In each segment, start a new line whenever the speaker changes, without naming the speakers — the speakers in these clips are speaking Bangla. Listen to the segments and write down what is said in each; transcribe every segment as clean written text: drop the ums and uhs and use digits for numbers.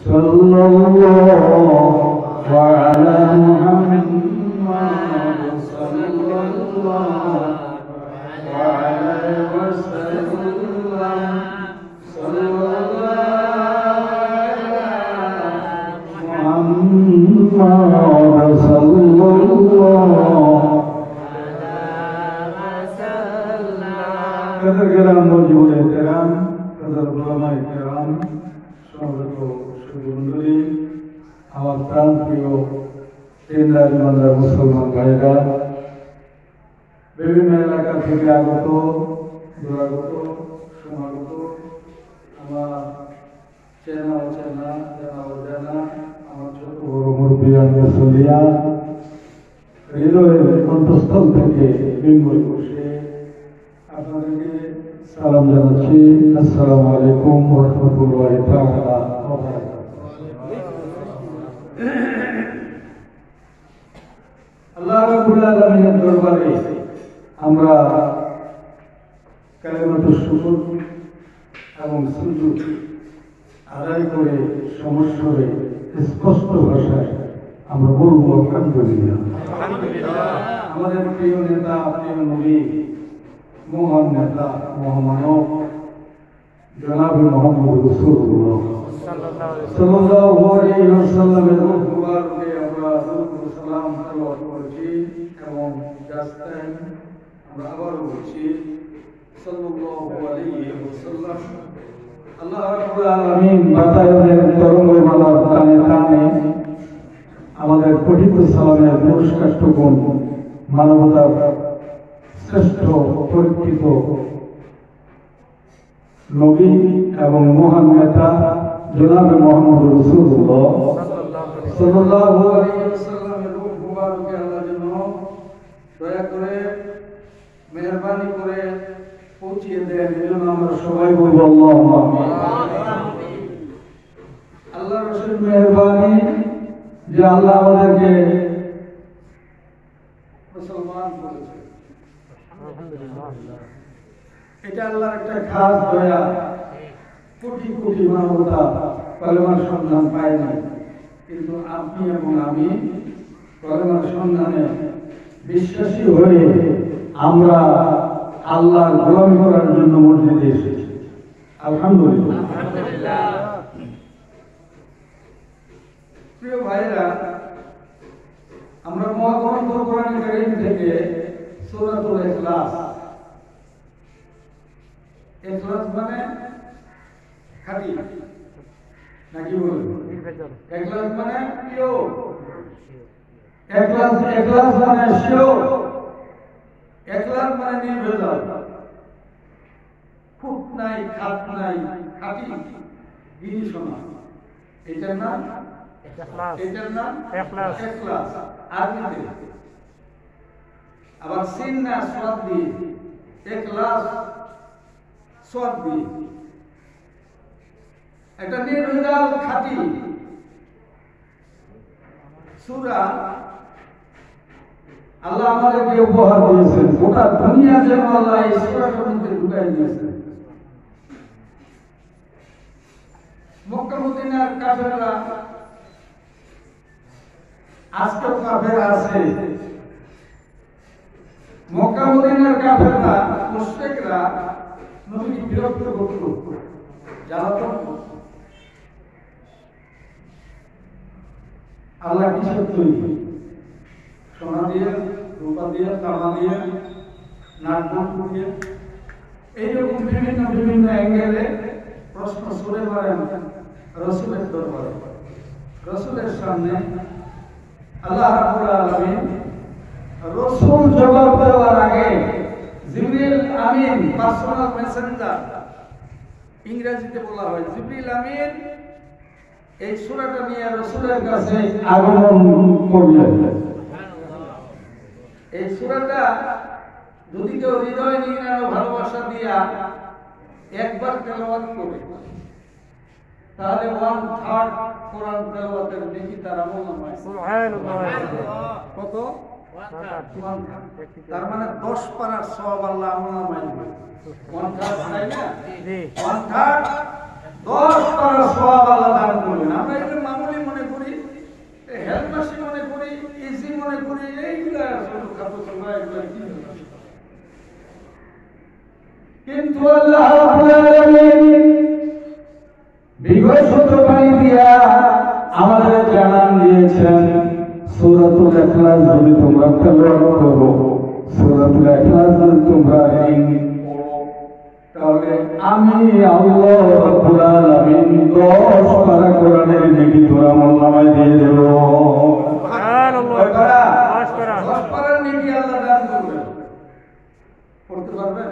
صلى الله على محمد صلى الله عليه وسلم صلى الله على محمد صلى الله कदर किराम मौजूद एहतराम कदर उलमा किराम समस्त সুধী আমার প্রাণপ্রিয় তিনদার বান্দার মুসলমান ভাইরা বিভিন্ন এলাকা থেকে আগত দুরাগত সমাগত আমার চেনা অচেনা জানা অজানা আমার ছোট বড় মুরব্বিয়ান মুসলিয়া হৃদয়ের অন্তঃস্থল থেকে বিনয় বসে আপনাদেরকে সালাম জানাচ্ছি। আসসালামু আলাইকুম ওয়া রাহমাতুল্লাহি তাআলা ওয়া বারাকাতুহু। আল্লাহ রাব্বুল আলামিনের দরবারে আমরা কালিমাতুশ শুকর এবং সুজুদ আদায় করে সমস্বরে স্পষ্ট ভাষায় আমরা বলবো আলহামদুলিল্লাহ। আমাদের প্রিয় নেতা প্রিয় নবী মহান নেতা মহামানব জনাবে মোহাম্মদ রাসূলুল্লাহ সাল্লাল্লাহু আলাইহি ওয়াসাল্লামের মুবারকে আমরা দরুদ সালাম তেলাওয়াত করেছি এবং জাস্ট টাইম আমরা আবার বলছি সাল্লাল্লাহু আলাইহি ওয়াসাল্লাম। আল্লাহ রাব্বুল আলামিন বাতায়নের তরঙ্গমালার টানে টানে আমাদের পঠিত সালামের পুরস্কারটুকুন মানবতার শ্রেষ্ঠ পরীক্ষিত নবী এবং মহান নেতা জনাবে মোহাম্মদ রাসূলুল্লাহ সাল্লাল্লাহু আলাইহি ওয়াসাল্লামের রূহ মুবারকে আল্লাহ যেন দয়া করে মেহেরবানি করে পৌঁছিয়ে দেন, এজন্য আমরা সবাই বলবো আল্লাহুম্মা আমিন। আল্লাহর রাসূল মেহেরবানি যে আল্লাহ আমাদেরকে মুসলমান করেছে, এটা আল্লাহর একটা খাস দয়া। কোটি কোটি মানবতা কলেমার সন্ধান পায় না, কিন্তু আপনি এবং আমি কলেমার সন্ধানে বিশ্বাসী হয়ে আমরা আল্লাহর গোলামি করার জন্য মসজিদে এসেছি। আলহামদুলিল্লাহ। প্রিয় ভাইরা, আমরা মহাগ্রন্থ কোরআন কারীম থেকে সূরাতুল ইখলাস, ইখলাস মানে খাঁটি নাকি বলুন, ইখলাস মানে পিওর, ইখলাস মানে শিওর, ইখলাস মানে নির্ভেজাল, খুঁত নাই খাত নাই, খাঁটি জিনিস না। এটার নাম এটার নাম ইখলাস আরবিতে। আবার সিন না সাদ দিয়ে ইখলাস সাদ দিয়ে, এটা নির্ভেজাল খাঁটি সূরা আল্লাহ আমাদেরকে উপহার দিয়েছেন। গোটা দুনিয়া যেন আল্লাহ এই সূরার মধ্যে ঢুকাই দিয়েছেন। মক্কা মদিনার কাফেররা আজকে কাফের আছে, মক্কা মদিনার কাফেররা মুশরিকরা নবীকে বিরক্ত করত, জ্বালাতন করত। আল্লাহ কিসের তৈরি? সোনা দিয়ে, রূপা দিয়ে, তামা দিয়ে, নাটবল্টু দিয়ে, এইরকম বিভিন্ন বিভিন্ন অ্যাঙ্গেলে প্রশ্ন ছুড়ে মারেন রাসূলের দরবারে। রাসূলের সামনে আল্লাহ রাব্বুল আলামিন রাসূল জবাব দেওয়ার আগে জিবরিল আমিন, পার্সোনাল মেসেঞ্জার ইংরেজিতে বলা হয় জিবরিল আমিন, এই সূরাটা নিয়ে রাসূলের কাছে আগমন করলেন। এই সূরাটা যদি কেউ হৃদয় নিয়ে ভালোবাসা দিয়া একবার তেলাওয়াত করে, তাহলে 1/3 কোরআন তেলাওয়াতের নেকি তার আমলনামায়। সুবহানাল্লাহ। কত? 1/3। তার মানে 10 পারার সওয়াব আল্লাহ আমলনামায় দিবেন। 1/3 তাই না? জি। 1/3 10 পারার সওয়াব আল্লাহ দান করবেন। আমরা কিন্তু আল্লাহ রাব্বুল আলামিন বিগত বাণী দিয়া আমাদের জানান দিয়েছেন সূরাতুল ইখলাস যদি তোমরা তেলাওয়াত করো, সূরাতুল ইখলাস যদি তোমরা পড়ো, তাহলে আমি আল্লাহ রাব্বুল আলামিন 10 পারা কোরআনের নেকি তোমরা আমলনামায় দিয়ে দেব। সুবহানাল্লাহ। 10 পারার নেকি আল্লাহ দান করবেন। পড়তে পারবেন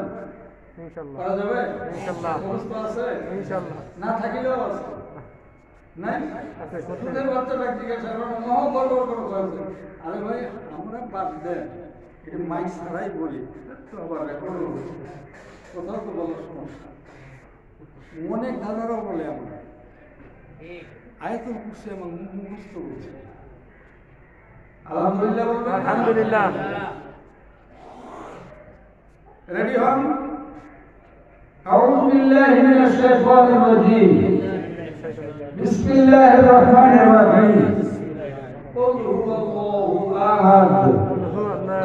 ইনশাআল্লাহ? পারা যাবে ইনশাআল্লাহ। মুখস্থ আছে ইনশাআল্লাহ? না থাকিলেও আছে নাই আছে। কোথায় বাচ্চা ব্যক্তি গেছে মহ বড় বড় করেছে, আরে ভাই আমরা বাদ দেন, এটা মাইক ছাড়াই বলি তো আবার রেকর্ড হচ্ছে, কোথাও তো বলার সমস্যা। অনেক দাদারাও বলে আমরা আয়াতুল কুরসি এবং মুখস্থ করছি। আলহামদুলিল্লাহ বলবেন আলহামদুলিল্লাহ। রেডি হন। أعوذ بالله من الشيطان الرجيم بسم الله الرحمن الرحيم قل هو الله أحد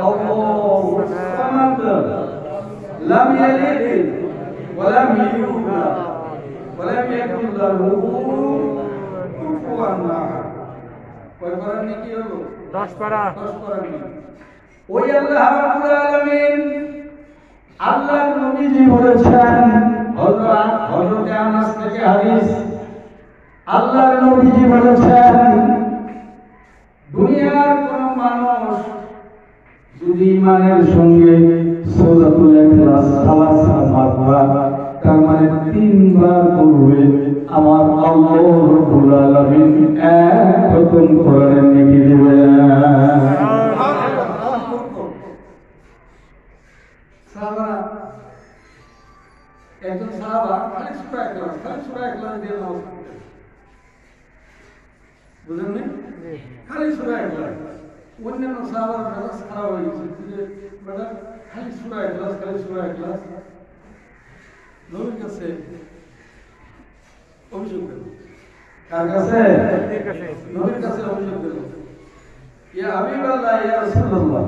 الله الصمد لم يلد ولم يولد ولم يكن له كفوا أحد। কয় পারা নেকি হলো? 10 পারা। 10 পারা নেকি। ওই আল্লাহ রাব্বুল আলামিন আল্লাহর নবীজি বলেছেন, হযরত আনাস থেকে হাদিস, আল্লাহর নবীজি বলেছেন দুনিয়ার কোন মানুষ যদি ঈমানের সঙ্গে সূরাতুল ইখলাস সালাসা মাররা, তার মানে 3 বার পড়বে, আমার আল্লাহ রাব্বুল আলামিন এক খতম কোরআনের নেকি দিবেন। একজন সাহাবা খালি সূরা ইখলাস দিয়ে নামাজ পড়তেন, বুঝলেন না? খালি সূরা ইখলাস। অন্যান্য সাহাবার মেজাজ খারাপ হয়ে গেছে যে বেটা খালি সূরা ইখলাস নবীর কাছে অভিযোগ দিল। কার কাছে? নবীর কাছে অভিযোগ দিল, ইয়া হাবিবাল্লাহ, ইয়া রাসূলুল্লাহ,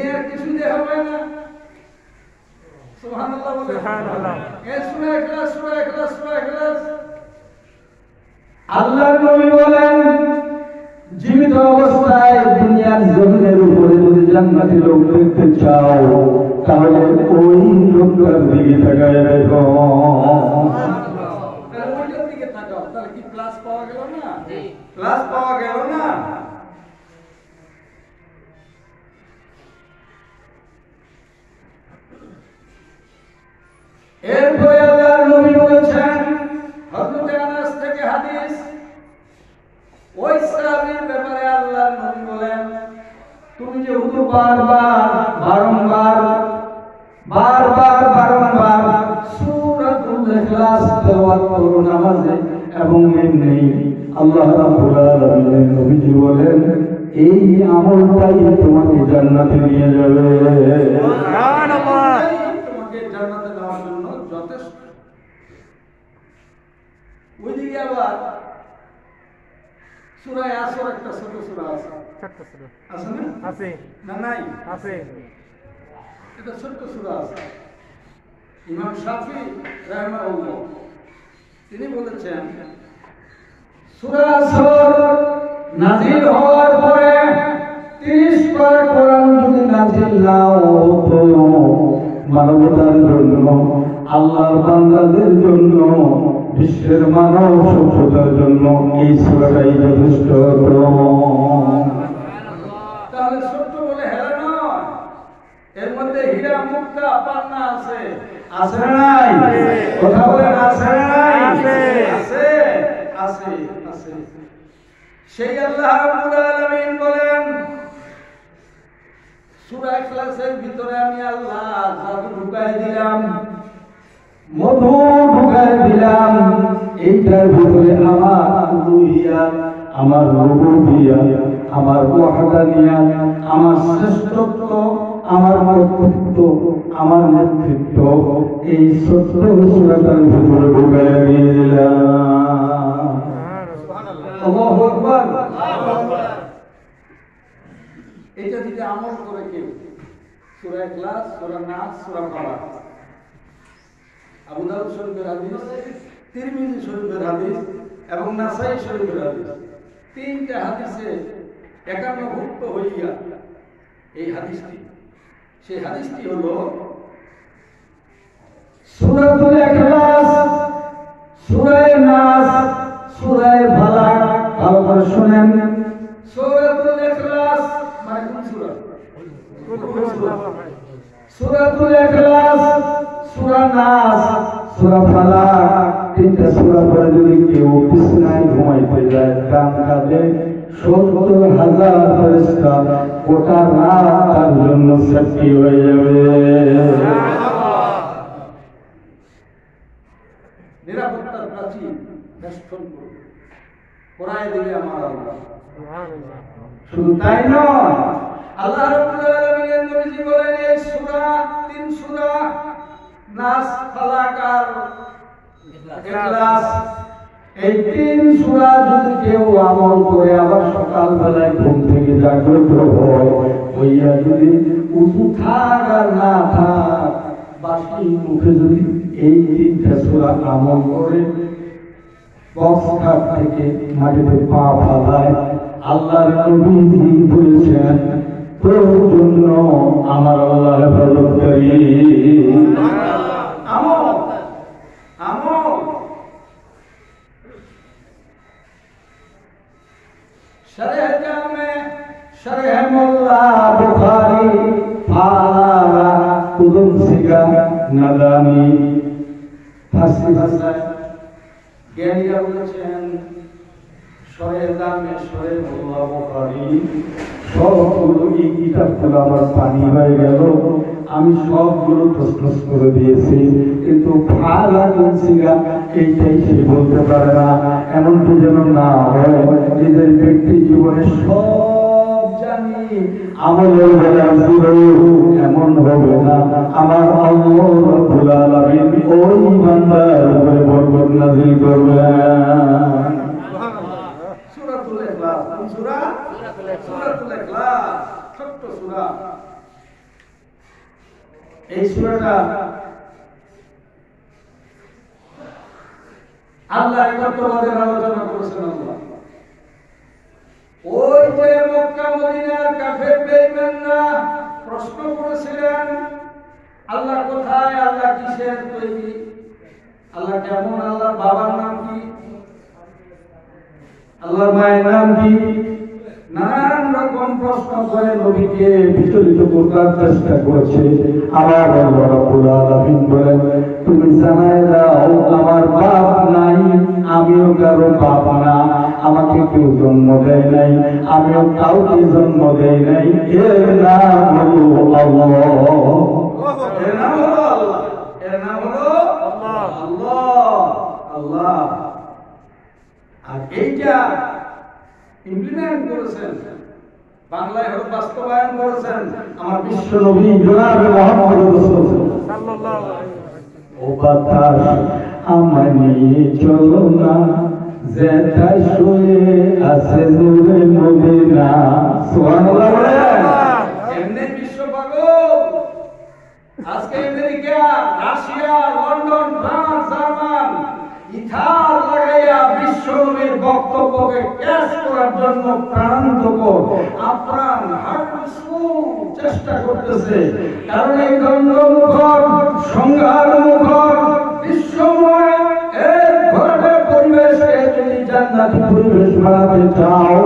এর কিছু দেখা পায় না। সুবহানাল্লাহ বলে সুবহানাল্লাহ। এই সূরা ইখলাস। আল্লাহর নবী বলেন জীবিত অবস্থায় দুনিয়ার জমিনের উপরে যদি জান্নাতি লোক দেখতে চাও, তাহলে ওই লোকটার দিকে তাকায় দেখো। তাহলে ওইটার দিকে তাকাও, তাহলে কি প্লাস পাওয়া গেল না? প্লাস পাওয়া গেল না? এরপরে আল্লাহর নবী বলেছেন, হযরত আনাস থেকে হাদিস, ওই সাহাবীর ব্যাপারে আল্লাহর নবী বলেন, তুমি যে হুজুর বারবার সূরাতুল ইখলাস তেলাওয়াত করো নামাজে এবং এমনি, আল্লাহ রাব্বুল আলামিন নবীজি বলেন এই আমলটাই তোমাকে জান্নাতে নিয়ে যাবে। সুবহানাল্লাহ। তোমাকে জান্নাতে নেওয়ার জন্য যথেষ্ট। ওইদিকে আবার সূরা আসর একটা ছোট সূরা আছে, আছে না? আছে না? নাই আছে, এটা ছোট সূরা আছে। ইমাম শাফি রাহিমাহুল্লাহ তিনি বলেছেন সূরা আসর নাযিল হওয়ার পরে 30 বার কোরআন যদি নাযিল না হতো, মানবতার জন্য, আল্লাহর বান্দাদের জন্য, বিশ্বের মানব সভ্যতার জন্য এই সূরাটাই যথেষ্ট। তাহলে সত্য বলে হেরে নয়, এর মধ্যে হীরা মুক্তা পান্না আছে, আছে না নাই? কথা বলেন, আছে না নাই? আছে। সেই আল্লাহ রাব্বুল আলামিন বলেন সূরা ইখলাসের ভিতরে আমি আল্লাহ জাদু ঢুকায় দিলাম, মধু ঢুকায় দিলাম, এইটার ভিতরে আমার উলুহিয়াত, আমার রুবুবিয়াত, আমার ওয়াহদানিয়াত, আমার শ্রেষ্ঠত্ব, আমার কর্তৃত্ব, আমার নেতৃত্ব, এই সত্য সূরাটার ভিতরে ঢুকায় দিয়ে দিলাম। সুবহানাল্লাহ, আল্লাহু আকবার। এটা যদি আমল করে কেউ সূরা ইখলাস, সূরা নাস, সূরা ফালাক। আবু দাউদ শরীফের হাদিস, তিরমিজি শরীফের হাদিস এবং নাসাই শরীফের হাদিস, তিনটা হাদিসে একান্নভুক্ত হইয়া এই হাদিসটি, সেই হাদিসটি হলো সূরাতুল ইখলাস, সূরা নাস, সূরা ফালাক। ভালো করে শুনেন, সূরাতুল ইখলাস মানে কোন সূরা? সূরাতুল ইখলাস, সূরা নাস, সূরা ফালাক, তিনটা সূরা পড়ে যদি কেউ বিছানায় ঘুমাইতে যায়, কান কাঁদে ৭০,০০০ ফেরেশতা গোটা রাত তার জন্য সাক্ষী হয়ে যাবে। নিরাপত্তার প্রাচীর বেষ্টন করবে, পরায় দিবে আমার আল্লাহ। শুধু তাই নয়, আল্লাহ রাব্বুল আলামিনের নবীজি বলেন এই সূরা, তিন সূরা নাস, ফালাক আর ইখলাস, এই তিন সূরা যদি কেউ আমল করে আবার সকাল বেলায় ঘুম থেকে জাগ্রত হয়, হইয়া যদি উঠু থাক আর না থাক, বাকি মুখে যদি এই তিনটা সূরা আমল করে বক্সখাট থেকে মাটিতে পা ফালায়, আল্লাহর নবী বলেছেন তোর জন্য আমার আল্লাহ হেফাজত করি। আমল আমল शरह जामे शरह मुल्ला बुखारी फाला कुदुम सिगा नदामी फासी भाषाয় জ্ঞানীরা বলেছেন শরহ জামে শরহ মুল্লা বুখারি সবগুলো এই কিতাবগুলো আমার পানি হয়ে গেল, আমি সবগুলো তসনস করে দিয়েছি, কিন্তু ফালা কুদুম সিগা এইটাই সে বলতে পারে না। এমনটি যেন না হয় নিজের ব্যক্তি জীবনে সব জানি আমলের বেলা এমন হবে না, আমার আল্লাহ রাব্বুল আলামিন ওই বান্দার উপরে বরকত নাযিল করবেন। সূরাতুল ইখলাস, কোন সূরা? সূরাতুল ইখলাস, ছোট্ট সূরা। এই সূরাটা আল্লাহ একত্ববাদের আলোচনা করেছেন। আল্লাহ ওই যে মক্কা মদিনার কাফের বেঈমানরা প্রশ্ন করেছিলেন আল্লাহ কোথায়, আল্লাহ কিসের তৈরি, আল্লাহ কেমন, আল্লাহর বাবার নাম কি, আল্লাহর মায়ের নাম কি, নানান রকম প্রশ্ন করে নবীকে বিচলিত করার চেষ্টা করেছে। আমার আল্লাহ রাব্বুল আলামিন বলেন তুমি জানায় দাও আমার বাপ নাই, আমিও কারো বাপ না, আমাকে কেউ জন্ম দেয় নাই, আমিও কাউকে জন্ম দেয় নাই, এর নাম হলো আল্লাহ। এর নাম হলো আল্লাহ, এর নাম হলো আল্লাহ, আল্লাহ আল্লাহ। আর এইটা ইমপ্লিমেন্ট করেছেন, বাংলায় হলো বাস্তবায়ন করেছেন আমার বিশ্ব নবী জনাবে মুহাম্মদ রাসূলুল্লাহ সাল্লাল্লাহু আলাইহি ওয়াসাল্লাম। ও বাতাস আমায় নিয়ে চলো না, যেটাই শুয়ে আছে নূরে মদিনা। সুবহানাল্লাহ বলেন। এমনি বিশ্ব পাগল, আজকে America, Russia, London, France, German ether লাগাইয়া বিশ্ব নবীর বক্তব্যকে ক্যাচ করার জন্য প্রাণান্তকর আপ্রাণ চেষ্টা করতেছে। কারণ এই দ্বন্দ্বমুখর সংঘাতমুখর বিশ্বময় এর ঘরে পরিবেশকে যদি জান্নাতি পরিবেশ বানাতে চাও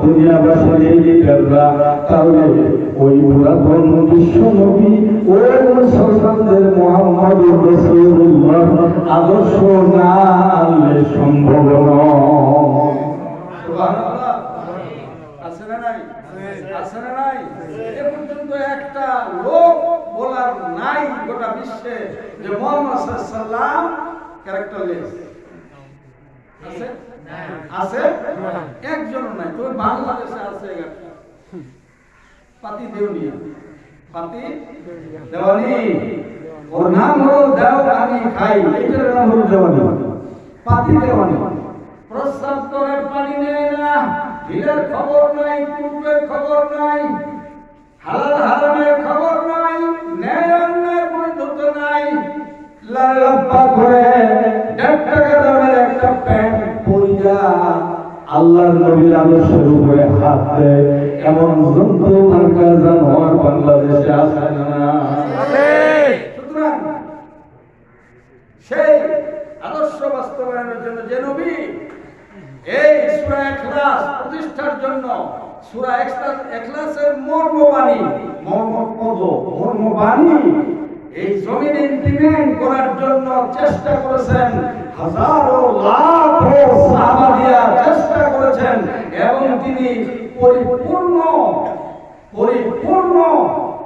দুনিয়াবাসীর এই লিডাররা, তাহলে ওই পুরাতন বিশ্ব নবী ওই মুসলমানদের মুহাম্মদুর রাসূলুল্লাহ আদর্শ না আনলে সম্ভব নয়। সুবহানাল্লাহ। আছে না নাই? আছে না নাই? এ পর্যন্ত একটা লোক বলার নাই গোটা বিশ্বে যে মুহাম্মদ সাল্লাল্লাহু আলাইহি ওয়াসাল্লাম ক্যারেক্টারলেস আছে? আছে? একজনও নাই। তো বাংলাদেশে আছে একটা পাতি দেওয়ানি, পাতি দেওয়ানি, ওর নাম হলো দেওয়ানি খাই, এটার নাম হলো দেওয়ানি, পাতি দেওয়ানি। প্রস্রাব করে পানি নেয় না, ঢিলের খবর নাই, পূর্বের খবর নাই, হালাল হারামের খবর নাই, ন্যায় অন্যায় বৈধতা নাই। লাল্লাপা করে 1.5 টাকা দামের একটা প্যান্ট পরিয়া আল্লাহর নবীর আদর্শের উপরে হাত দেয়, এমন জন্তু মার্কা জানোয়ার বাংলাদেশে আছে না? সুতরাং সেই আদর্শ বাস্তবায়নের জন্য যে নবী এই সূরা ইখলাস প্রতিষ্ঠার জন্য সূরা ইখলাসের মর্মবাণী এই জমিনে ইমপ্লিমেন্ট করার জন্য চেষ্টা করেছেন, হাজারো লাখো সাহাবা দিয়া চেষ্টা করেছেন, এবং তিনি পরিপূর্ণ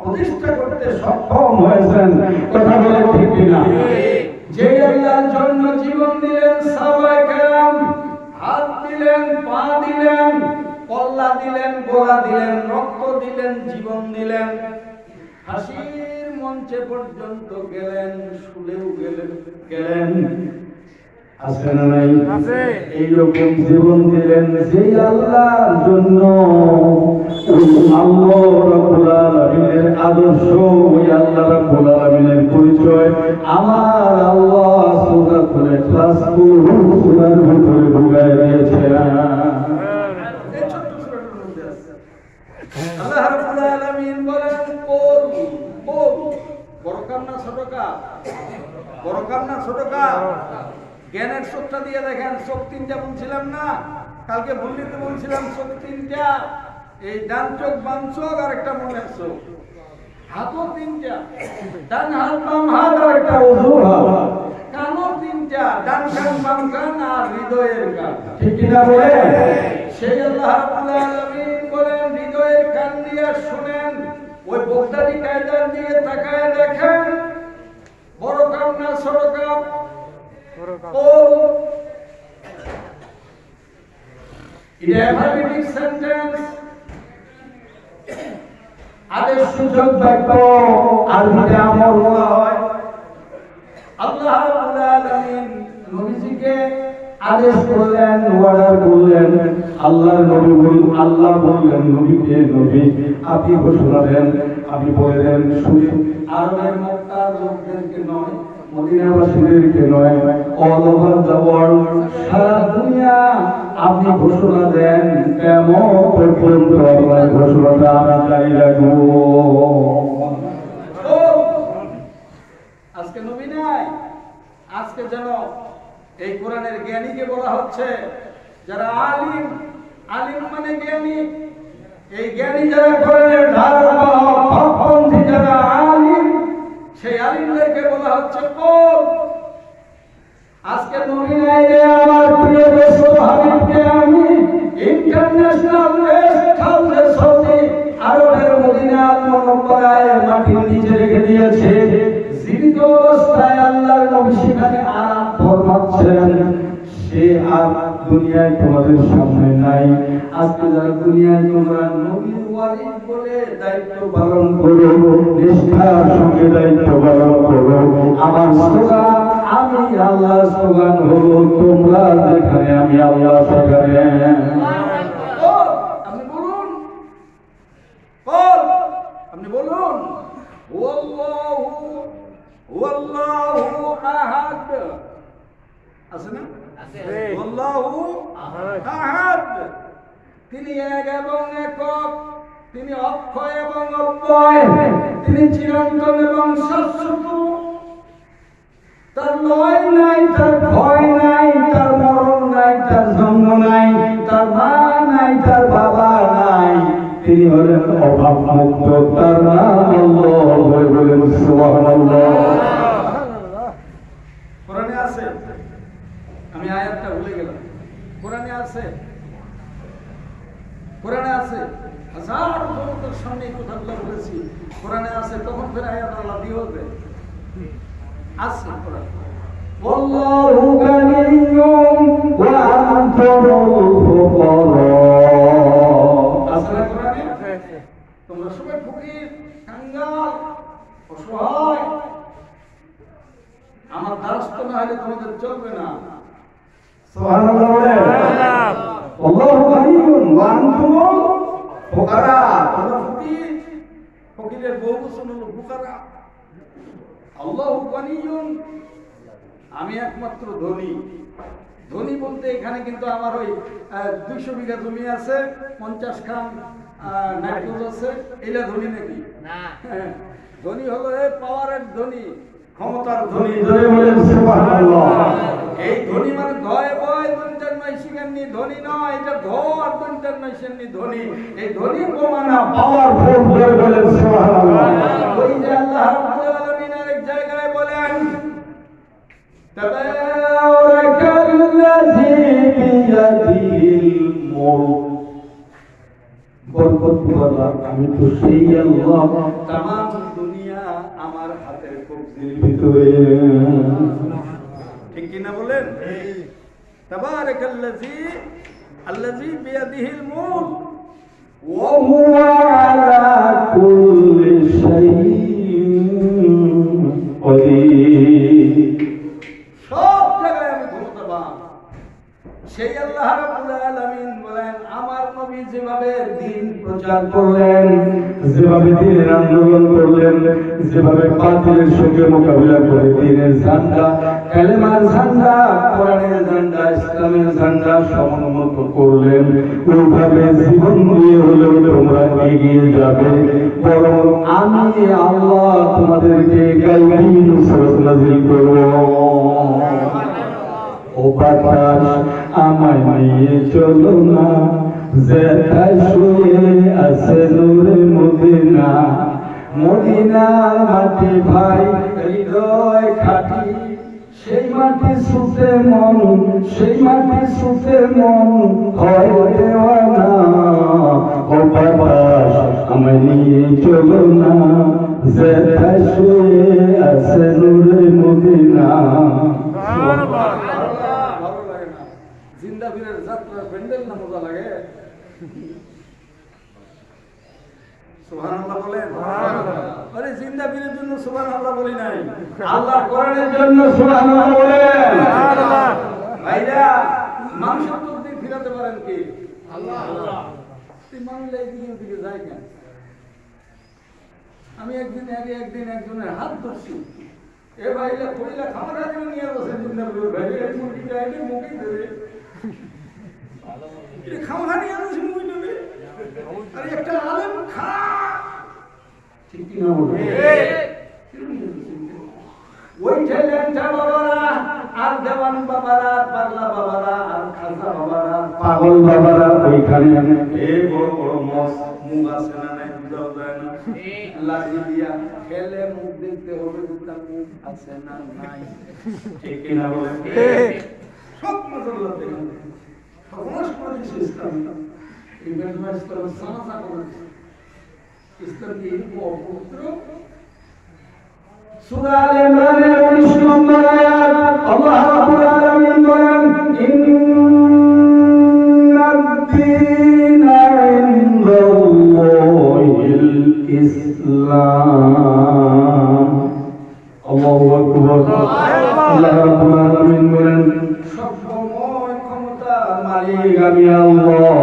প্রতিষ্ঠা করতে সক্ষম হয়েছেন। কথা বলে ঠিক কিনা? যে আল্লাহর জন্য জীবন দিলেন, সাহাবায়ে কেরাম হাত দিলেন, পা দিলেন, কল্লা দিলেন, গোলা দিলেন, রক্ত দিলেন, জীবন দিলেন, হাসির মঞ্চে পর্যন্ত গেলেন, শুলেও গেলেন। আছে না নাই? এইরকম জীবন দিলেন যে আল্লাহর জন্য। আল্লাহ রাব্বুল আলামিনের আদর্শ, ওই আল্লাহ রাব্বুল আলামিনের পরিচয় আমার আল্লাহ সূরাতুল ইখলাস সূরার ভিতরে ঢুকায় দিয়েছেন। এই ছোট্ট সূরাটার মধ্যে আছে আল্লাহ রাব্বুল আলামিন বলেন, বড় কাম না ছোট কাম? বড় কাম না ছোট কাম? জ্ঞানের চোখটা দিয়ে দেখেন, চোখ 3টা বলছিলাম না কালকে, ভুলিতে বলছিলাম চোখ 3টা, এই ডান চোখ বাম চোখ আর একটা মনের চোখ, হাতও 3টা, ডান হাত বাম হাত আর একটা ওযু হাত, কানও 3টা, ডান কান বাম কান আর হৃদয়ের কান। ঠিক কিনা বলে? সেই আল্লাহ রাব্বুল আলামিন বলেন, হৃদয়ের কান দিয়ে শুনেন, ওই বক্তারি কায়দার দিকে তাকায় দেখেন, বড় কাম না ছোট কাম? আদেশ সূচক বাক্য আরবিতে আমল বলা হয়। আল্লাহ রাব্বুল আলামিন নবীজিকে আদেশ করলেন, অর্ডার করলেন। আল্লাহর নবী আল্লাহ বললেন নবীকে, নবী আপনি ঘোষণা দেন, আপনি বলেন শুধু আরবের মক্কার লোকদেরকে নয়, মদিনাবাসীদেরকে নয়, অল ওভার দ্য ওয়ার্ল্ড, সারা দুনিয়া আপনি ঘোষণা দেন, কেমন পর্যন্ত আপনার ঘোষণাটা আমরা জারি রাখবো। আজকে নবী নাই, আজকে যেন এই কোরআনের জ্ঞানীকে বলা হচ্ছে, যারা আলিম, আলিম মানে জ্ঞানী, এই জ্ঞানী যারা কোরআনের ধারাপন্থী যারা আলিম, সেই আলিমদেরকে বলা হচ্ছে কোন। আজকে নবী নাই রে আমার প্রিয় দেশ হাবিবকে আমি ইন্টারন্যাশনাল গেস্ট হাউসে সৌদি আরবের মদিনা মুনাওয়ারায় মাটির নিচে রেখে দিয়েছে। জীবিত অবস্থায় আল্লাহর নবী সেখানে আরাম ফরমাচ্ছেন, সে আর দুনিয়ায় তোমাদের সামনে নাই। আজকে যারা দুনিয়ায় তোমরা নবীর ওয়ারিস বলে দায়িত্ব পালন করো, নিষ্ঠার সঙ্গে দায়িত্ব পালন করো, আমার স্লোগান আমি আল্লাহর স্লোগান হলো তোমরা যেখানে আমি আল্লাহ সেখানে। আপনি বলুন, আপনি বলুন, ওয়াল্লাহু আহাদ, আছে না? আল্লাহু আহাদ, তিনি এক এবং একক, তিনি অক্ষয় এবং অব্যয়, তিনি চিরন্তন এবং শাশ্বত, তার লয় নাই, তার ভয় নাই, তার মরণ নাই, তার জন্ম নাই, তার মা নাই, তার বাবা নাই, তিনি হলেন অভাব মুক্ত, তার নাম আল্লাহ। বলেন সুবহানাল্লাহ। কোরআনে আছে, আমি আয়াতটা ভুলে গেলাম, কোরআনে আছে, কোরআনে আছে, হাজার জনতার সামনে এই কথাগুলো বলেছি, কোরআনে আছে, তখন ফের আয়াত আল্লাহ দিয়ে হবে আছে কোরআনে। আল্লাহু গানিয়্যুম ওয়া আনতুমুল ফুকারা, আছে না কোরআনে? তোমরা সবাই ফকির, কাঙ্গাল, অসহায়, আমার দ্বারস্থ না হলে তোমাদের চলবে না। সুবহানাল্লাহ বলেন। আল্লাহু গানিয়্যুম ওয়া আনতুমুল ফুকারা, তোমরা ফকির, ফকিরের বহু বচন হলো ফুকারা। আল্লাহু গনিয়ুন, আমি একমাত্র ধনী। ধনী বলতে এখানে কিন্তু আমার ওই 200 বিঘা জমি আছে, 50 খান নাইট্রোজ আছে, এলা ধনী নাকি? না, ধনী হলো এই পাওয়ারের ধনী, ক্ষমতার ধনী। জোরে বলেন সুবহানাল্লাহ। এই ধনী মানে ধয় বয় দুনটার মাইশিগান্নি ধনী নয়, এটা ধর দুনটার মাইশিগান্নি ধনী। এই ধনী প্রমাণ পাওয়ারফুল। জোরে বলেন সুবহানাল্লাহ। ওই যে আল্লাহ রাব্বুল আলামিন আরেক জায়গায় বলেন, তাবারাকাল্লাযী বিয়াদিহিল মুলক, বরকত ওয়ালা আমি তো সেই আল্লাহ, तमाम দুনিয়া আমার হাতের কবজির ভিতরে। ঠিক কি না বলেন? তাবারাকাল্লাযী আল্লাযী বিয়াদিহিল মুলক ওয়া হুয়া আলা কুল্লি শাইইন কদির। সব জায়গায় আমি ক্ষমতাবান। সেই আল্লাহ রাব্বুল আলামিন বলেন, আমার নবী যেভাবে দ্বীন প্রচার করলেন, যেভাবে দ্বীনের আন্দোলন করলেন, যেভাবে বাতিলের সঙ্গে মোকাবিলা করে দ্বীনের ঝান্ডা, কালেমার ঝান্ডা, কোরআনের ঝান্ডা, ইসলামের ঝান্ডা সমুন্নত করলেন, ওইভাবে জীবন দিয়ে হলেও তোমরা এগিয়ে যাবে। বরং আমি আল্লাহ তোমাদেরকে গায়বী নুসরত নাযিল করব। ও বাতাস আমায় নিয়ে চলো না, যেথায় শুয়ে আছে নূরে মদিনা। মদিনার মাটি ভাই হৃদয় খাঁটি, সেই মাটি ছুঁতে মন, সেই মাটি ছুঁতে মন হয় দেওয়ানা। ও বাতাস আমায় নিয়ে চলো না, যেথায় শুয়ে আছে নূরে মদিনা। জিন্দাবীরের যাত্রার প্যান্ডেল না মজা লাগে? সুবহানাল্লাহ বলেন। আরে জিন্দাবীরের জন্য সুবহানাল্লাহ বলি নাই, আল্লাহর কোরআনের জন্য সুবহানাল্লাহ বলেন। ভাইরা, মানুষের তকদীর ফিরাতে পারেন কি? আল্লাহ। তুই মানলে এদিকে ওদিকে যায় কেন? আমি একদিন একজনের হাত ধরছি, এ ভাইলা কইলা খামারা করে নিয়ে বসে জিন্দাবীর ভাইরা মুরগিটা আইলে মুখে ধরে খাওয়া নিয়ে আসি মুই নেবে। আরে একটা আলেম খা, ঠিক কি না বলে? ওই ছেলেটা বাবারা আর দেওয়ান বাবারা, পাগলা বাবারা আর খাজা বাবারা, পাগল বাবারা ওইখানে এ বড় বড় মস মুখ আছে না নাই বুঝাও যায় না, লাঠি দিয়া খেলে মুখ দেখতে হবে, তার মুখ আছে না নাই, ঠিক কি না বলে? সব মজল্লা দেখেন সর্বনাশ করে দিচ্ছে ইসলাম। এই বেদমা ইসলামের সামাসা করে দিচ্ছে। ইসলাম কি এরকম অপবিত্র? সূরা আলে ইমরানের 19 নম্বর আয়াত আল্লাহ রাব্বুল আলামিন বলেন, ইন্নাদ-দীনা ইনদাল্লাহিল ইসলাম। আল্লাহু আকবার। আল্লাহ রাব্বুল আলামিন বলেন, সর্বময় ক্ষমতার মালিক আমি আল্লাহ।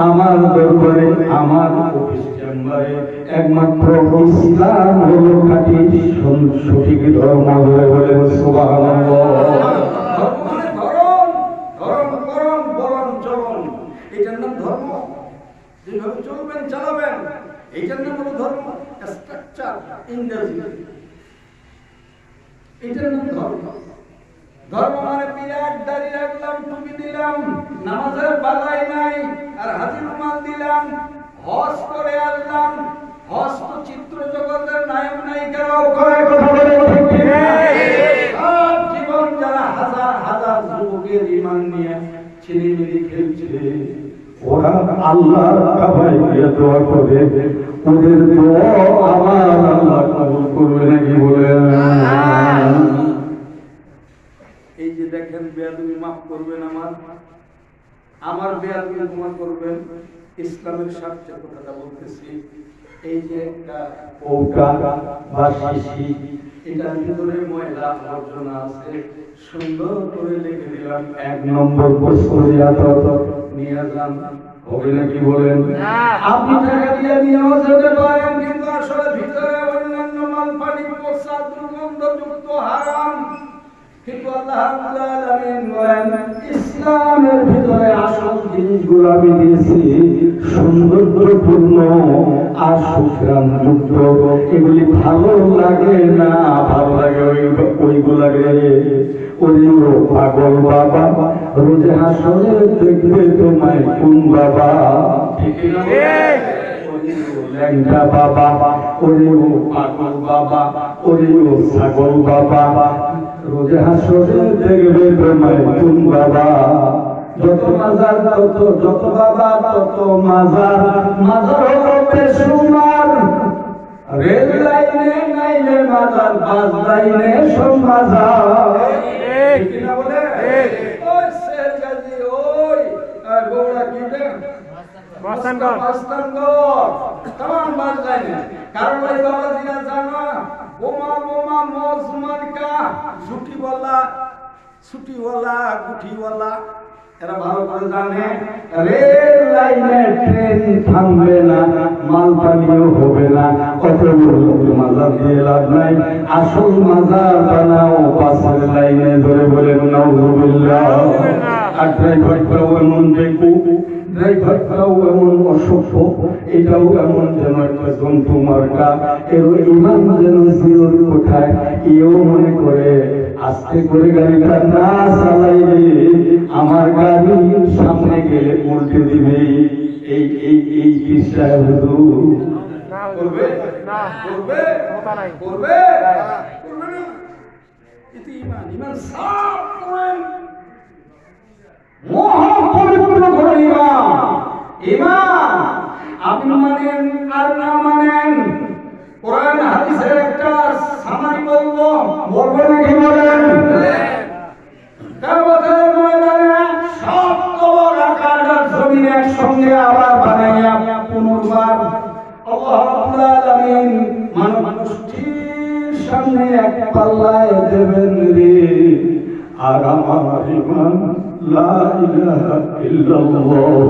আমার দরবারে, আমার অফিস চেম্বারে একমাত্র ইসলাম হলো খাঁটি সঠিক ধর্ম। ধরে বলেন সুবহানাল্লাহ। ধর্ম মানে ধরন, ধরন করণ, বলন চলন, এটার নাম ধর্ম। যেভাবে চলবেন চালাবেন, এটার নাম হলো ধর্ম। স্ট্রাকচার ইংরেজি, এটার নাম ধর্ম। ধর্ম মানে বিরাট দাড়ি রাখলাম, টুপি দিলাম, নামাজের বালাই নাই আর হাজি রুমাল দিলাম, হজ করে আসলাম। হজ তো চিত্র জগতের নায়ক নায়িকারাও করে, কথা বলে ঠিক কি না? সব জীবন যারা হাজার হাজার যুবকের ঈমান নিয়ে ছিনিমিনি খেলছে, ওরা আল্লাহর কাবায় গিয়ে দোয়া করে, ওদের দোয়া আমার আল্লাহ কবুল করবে নাকি বলেন? এই যে দেখেন, বেয়াদবি মাফ করবেন, আমার বেয়াদবি ক্ষমা করবেন, ইসলামের স্বার্থে কথাটা বলতেছি। এই যে একটা কৌটা বা শিশি, এটার ভিতরে ময়লা আবর্জনা আছে, সুন্দর করে লিখে দিলাম 1 নম্বর বস্তুরিয়াত নিয়ে যান, হবে নাকি বলেন? আপনি টাকা দিয়ে নিয়েও যেতে পারেন, কিন্তু আসলে ভিতরে অন্যান্য মাল পানি পোষা দুর্গন্ধযুক্ত হারাম। কিন্তু আল্লাহ রাব্বুল আলামিন বলেন ইসলামের ভিতরে আসল জিনিসগুলো আমি দিয়েছি সৌন্দর্যপূর্ণ আর সুঘ্রাণযুক্ত। এগুলি ভালো লাগে না, ভালো লাগে ওইগুলাকে। ওই পাগল বাবা রোজে হাসরে দেখবে তোমায় কোন বাবা, ঠিক না? ল্যাংটা বাবা, ওরে ও পাগল বাবা, ওরে ও ছাগল বাবা, রোজে হাসরে দেখবে তোমায় কোন বাবা। যত মাজার তত, যত বাবা তত মাজার, মাজার হলো বেসুমার। রেল লাইনে নাইলে মাজার, বাস লাইনে সব মাজার, ঠিক না বলে? ওই শের গাজী, ওই বগুড়া কি দেন কারণ ওই বাবাজিরা জানো বোমা বোমা মজ মার্কা ঝুটিওয়ালা ছুটিওয়ালা গুঠিওয়ালা, এরা ভালো করে জানে রেল লাইনে ট্রেন থামবে না, মাল পানিও হবে না, কতগুলো মাজার দিয়ে লাভ নাই। আসল মাজার বানাও পাশের লাইনে, ধরে বলেন নাউযুবিল্লাহ। আর ড্রাইভারটাও এমন দেখবো, ড্রাইভারটাও এমন অসভ্য, এটাও এমন যেন একটা জন্তু মার্কা, এর ইমান যেন জিরোর কোঠায়। এও মনে করে আস্তে করে গাড়িটা না চালাইলে আমার গাড়ি সামনে গেলে উল্টে দিবে। এই এই এই চেষ্টায় হুজুর করবে না, করবে করবে করবে না। এতে ইমান, ইমান সাফ করেন, মহাপরিপূর্ণ করে ইমান। ইমান আপনি মানেন আর না মানেন, কোরআন হাদিসের একটা সামারি বলবো, বলবো নাকি বলেন? কিয়ামতের ময়দানে সব কবর আকার জমিন একসঙ্গে আবার বানাইয়া পুনর্বার আল্লাহ রাব্বুল আলামিন মানব গোষ্ঠীর সামনে এক পাল্লায় দেবেন রে। আর আমার ইমান লা ইলাহা ইল্লাল্লাহ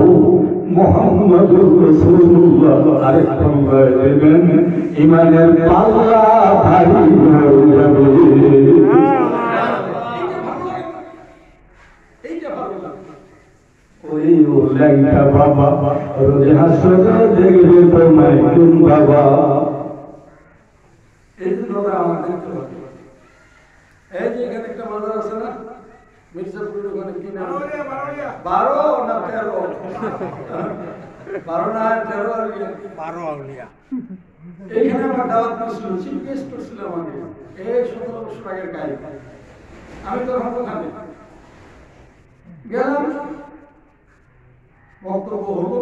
মুহাম্মাদুর রাসূলুল্লাহ, আরেক পাল্লায় দেবেন ইমানের পাল্লা ভারী হয়ে যাবে। ওই ও ল্যাংটা বাবা রোজে হাসরে দেখবে তোমায় কোন বাবা। এই যে লোক আমার দেখতে পাবে, এই যে এখানে একটা মাজার আছে না মির্জাপুরের ওখানে, কি নাম? 12 না 13? 12 না 13? 12 আউলিয়া। এইখানে আমার দাওয়াত করছিল, চিফ গেস্ট করছিল আমাকে, এই 17 বছর আগের কাহিনী। আমি তখন ওখানে গেলাম, বক্তব্য হলো।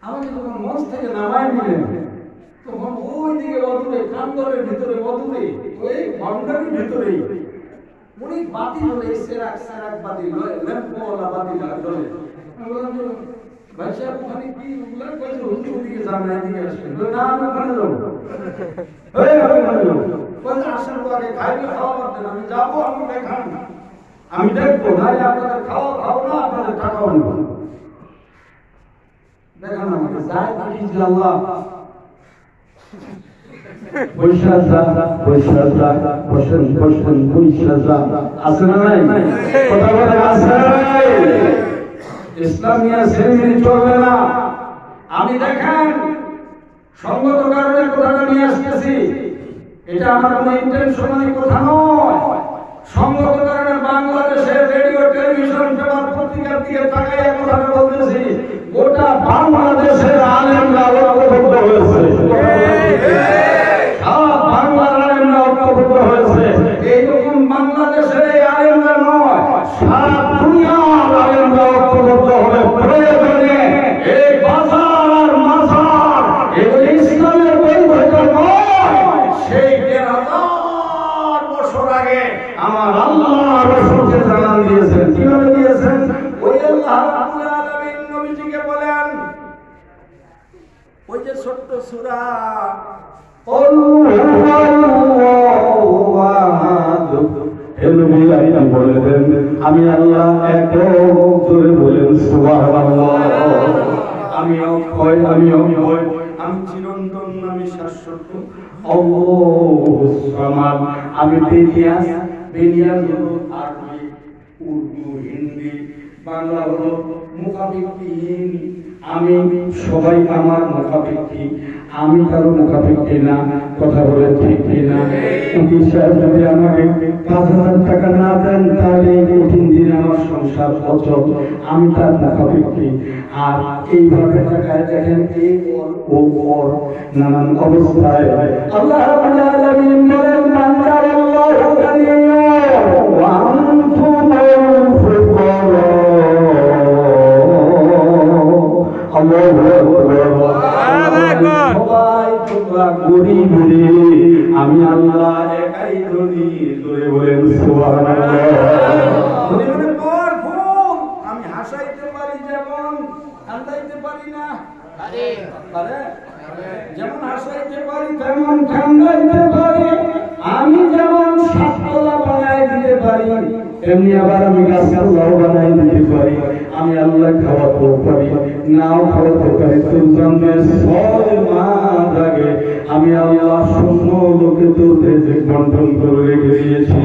আমাকে যখন মঞ্চ থেকে নামায় নিলেন, তখন ওই দিকে অদূরে, কান্দরের ভিতরে অদূরে, ওই ভান্ডারের ভিতরেই উনি বাতি হলে সেরাক সেরাক বাতি ল্যাম্পওয়ালা বাতি জ্বলে। আমি বললাম যে ভাই সাহেব ওখানে কি ওগুলা কইছে, হুজুর ওদিকে যান না, এদিকে আসবেন। না আমি ওখানে যাবো, আসেন আগে খাইবে খাওয়া পারতেন, আমি যাবো, আপনি দেখান, আমি দেখবো, ভাই আপনাদের খাওয়া খাবো না, আপনাদের টাকাও নেব, দেখান আমাকে। যাই দেখি আল্লাহ পয়সা যা, পয়সা যা, বসেন বসেন, পয়সা যা, আছে না নাই? কথা বলে আছে। ইসলামিয়া শ্রেণী চলবে না। আমি দেখেন সঙ্গত কারণে কথাটা নিয়ে আসতেছি, এটা আমার কোনো ইন্টেনশনালি কথা নয়। সঙ্গত কারণে বাংলাদেশের রেডিও টেলিভিশন পেপার পত্রিকার দিকে তাকাইয়া কথাটা বলতেছি। গোটা বাংলাদেশের আলেমরা ঐক্যবদ্ধ হয়েছে, বাংলার আলেমরা ঐক্যবদ্ধ হয়েছে। এইরকম বাংলাদেশের এই আলেমরা নয়, সারা দুনিয়ার আলেমরা ঐক্যবদ্ধ হয়ে প্রয়োজনে এই বাজার আর মাজার এগুলি ইসলামের বৈধতা নয়। সেই 1000 বছর আগে আমার আল্লাহ রাসূলকে জানান দিয়েছেন। কিভাবে দিয়েছেন? ওই আল্লাহ রাব্বুল আলামিন নবীজিকে বলেন, ওই যে ছোট্ট সূরা
বলবেন আমি আল্লাহ এক জোরে বলেন সুবহানাল্লাহ। আমি অক্ষয়, আমি অক্ষয়, আমি চিরন্তন, আমি শাশ্বত। আল্লাহুস সামাদ। আমি বেনিয়াস, বেনিয়াস হলো আরবি, উর্দু, হিন্দি, বাংলা হলো মুখাবিহীন। আমি সবাই আমার মুখাপেক্ষী, আমি কারো মুখাপেক্ষী না। কথা বলে ঠিক কিনা? উকিল সাহেব যদি আমাকে ৫,০০০ টাকা না দেন তাহলে এই কঠিন দিনে আমার সংসার অচল। আমি তার মুখাপেক্ষী। আর এইভাবে টাকায় দেখেন এই ওর ও ওর নানান অবস্থায় আল্লাহ রাব্বুল আলামিন বলেন বান্দা আল্লাহু গানিয়্যুন ওয়া আনতুমুল ফুকারা। আল্লাহু আকবার। সবাই তোমরা গরিব রে, আমি আল্লাহ একাই ধনী। জোরে বলেন সুবহানাল্লাহ।
ধনী মানে পাওয়ারফুল। আমি হাসাইতে পারি যেমন কান্দাইতে পারি না। পারে? যেমন হাসাইতে পারি তেমন কান্দাইতে পারি। আমি যেমন সাততলা বানাই দিতে পারি তেমনি আবার আমি গাছতলাও বানাই দিতে পারি। আমি আল্লাহ খাওয়াতেও পারি, নাও খাওয়াতে পারি। তোর জন্মের ৬ মাস আগে আমি আল্লাহ শূন্য লোকে তোর দেশে বন্টন করে রেখে দিয়েছি।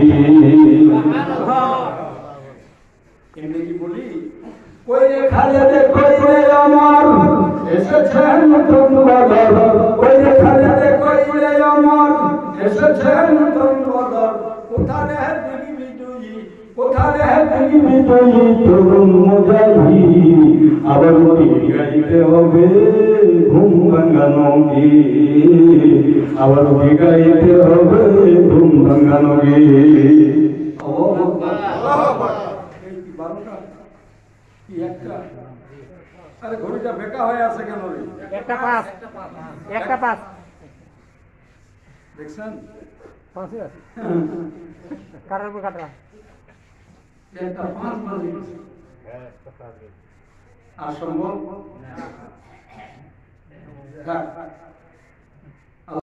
এমনি কি বলি? কই রে খালেদে কই রে আমার এসেছেন নতুন বদর। কই রে খালেদে কই রে আমার এসেছেন নতুন বদর। কোথায় হে দিগি বিজয়ী, কোথায় হে দিগি
বিজয়ী তরুণ মুজাহিদ। আবার কি গাইতে হবে ঘুম ভাঙানো গীত, আবার কি গাইতে হবে ঘুম ভাঙানো গীত।
আরে ঘড়িটা বেকা হয়ে আছে কেন রে?
একটা পাস, একটা পাস
দেখছেন?
কাটার উপর কাটা।
একটা 5 বাজে আর সম্ভব